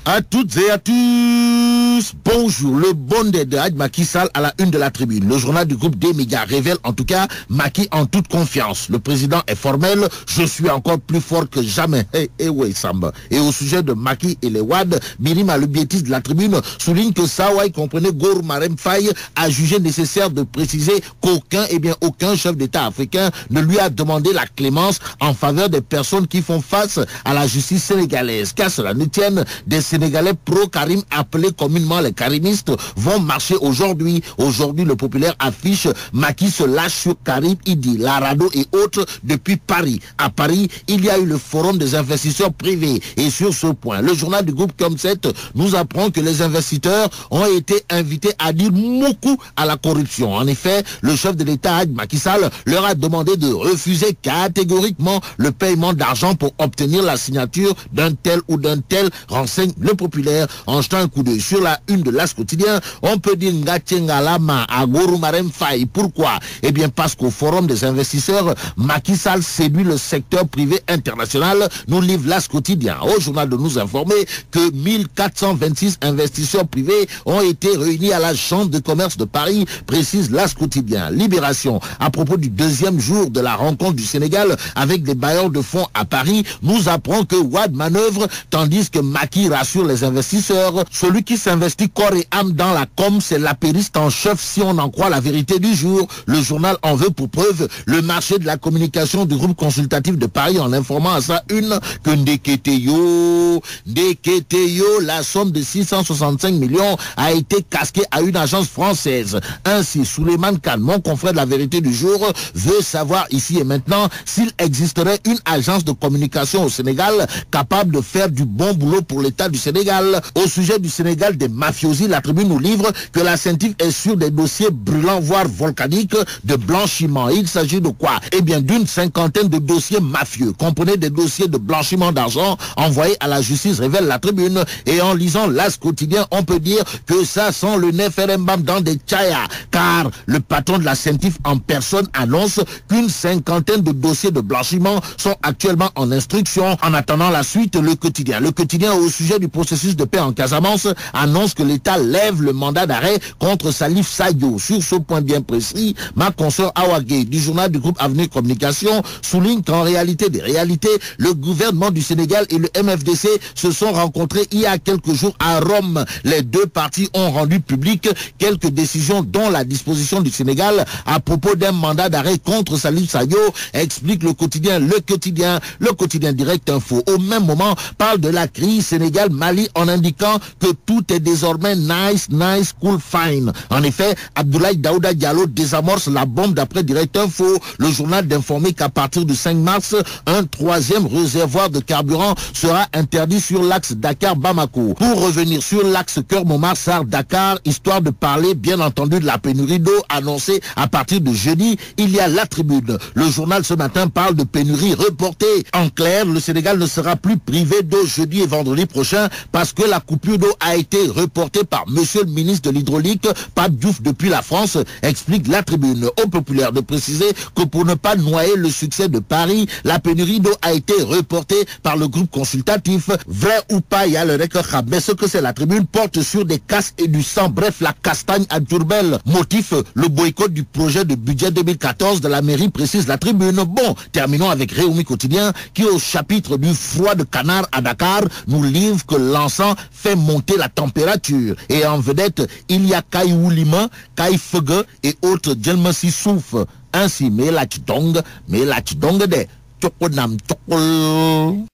À toutes et à tous, bonjour. Le bondé de Hadj Macky Sall à la une de la tribune. Le journal du groupe des médias révèle en tout cas Macky en toute confiance. Le président est formel, je suis encore plus fort que jamais. Ouais, Samba. Et au sujet de Macky et les Wad, Birima, le biétiste de la tribune, souligne que Sawai, comprenez Gour Marem Faye, a jugé nécessaire de préciser aucun chef d'État africain ne lui a demandé la clémence en faveur des personnes qui font face à la justice sénégalaise. Qu'à cela ne tienne, des Sénégalais pro-Karim, appelés communément les karimistes, vont marcher aujourd'hui. Aujourd'hui, le populaire affiche Macky se lâche sur Karim Idi, Larado et autres depuis Paris. À Paris, il y a eu le forum des investisseurs privés. Et sur ce point, le journal du groupe Com7 nous apprend que les investisseurs ont été invités à dire beaucoup à la corruption. En effet, le chef de l'État, Hadj Macky Sall, leur a demandé de refuser catégoriquement le paiement d'argent pour obtenir la signature d'un tel ou d'un tel, renseigne le populaire. En jetant un coup d'œil sur la une de l'As quotidien, on peut dire Ngatchengalama à Gourou Marem Faye. Pourquoi? Eh bien parce qu'au forum des investisseurs, Macky Sall séduit le secteur privé international, nous livre l'As quotidien. Au journal de nous informer que 1426 investisseurs privés ont été réunis à la Chambre de commerce de Paris, précise l'As quotidien. Libération, à propos du deuxième jour de la rencontre du Sénégal avec des bailleurs de fonds à Paris, nous apprend que Wad manœuvre tandis que Macky rassure les investisseurs. Celui qui s'investit corps et âme dans la com, c'est l'apériste en chef si on en croit la vérité du jour. Le journal en veut pour preuve le marché de la communication du groupe consultatif de Paris en informant à sa une que Ndeketeyo, la somme de 665 millions a été casquée à une agence française. Ainsi, Souleymane Khan, mon confrère de la vérité du jour, veut savoir ici et maintenant s'il existerait une agence de communication au Sénégal capable de faire du bon boulot pour l'État du Sénégal. Au sujet du Sénégal des mafiosi, la tribune nous livre que la CENTIF est sur des dossiers brûlants voire volcaniques de blanchiment. Il s'agit de quoi? Eh bien d'une cinquantaine de dossiers mafieux. Comprenez des dossiers de blanchiment d'argent envoyés à la justice, révèle la tribune. Et en lisant l'As quotidien, on peut dire que ça sent le Neferembam dans des tchaya, car le patron de la CENTIF en personne annonce qu'une cinquantaine de dossiers de blanchiment sont actuellement en instruction. En attendant la suite, le quotidien au sujet du processus de paix en Casamance annonce que l'État lève le mandat d'arrêt contre Salif Sadio. Sur ce point bien précis, ma consoeur Awagé du journal du groupe Avenir Communication souligne qu'en réalité des réalités, le gouvernement du Sénégal et le MFDC se sont rencontrés il y a quelques jours à Rome. Les deux parties ont rendu public quelques décisions dont la disposition du Sénégal à propos d'un mandat d'arrêt contre Salif Sadio, explique le quotidien Direct Info. Au même moment, parle de la crise Sénégal-Mali en indiquant que tout est désormais nice, cool, fine. En effet, Abdoulaye Daouda Diallo désamorce la bombe d'après Direct Info. Le journal d'informer qu'à partir du 5 mars, un troisième réservoir de carburant sera interdit sur l'axe Dakar-Bamako. Pour revenir sur l'axe Keur-Momar-Sarr-Dakar, histoire de parler bien entendu de la pénurie d'eau annoncée à partir de jeudi, il y a la tribune. Le journal ce matin parle de pénurie reportée. En clair, le Sénégal ne sera plus privé d'eau jeudi et vendredi prochain parce que la coupure d'eau a été reportée par monsieur le ministre de l'Hydraulique, Pape Diouf, depuis la France, explique la tribune. Au populaire de préciser que pour ne pas noyer le succès de Paris, la pénurie d'eau a été reportée par le groupe consultatif. Vrai ou pas, il y a le record, mais ce que c'est la tribune porte sur des casses et du sang, bref, la castagne à Diourbel. Motif, le boycott du projet de budget 2014 de la mairie, précise la tribune. Bon, terminons avec Réumi Quotidien qui au chapitre du froid de canard à Dakar nous livre que l'encens fait monter la température. Et en vedette, il y a Kai Woulima, Kai Fege et autres Djelmassi Souf. Ainsi, mais la chidong de Chokonam Chokol.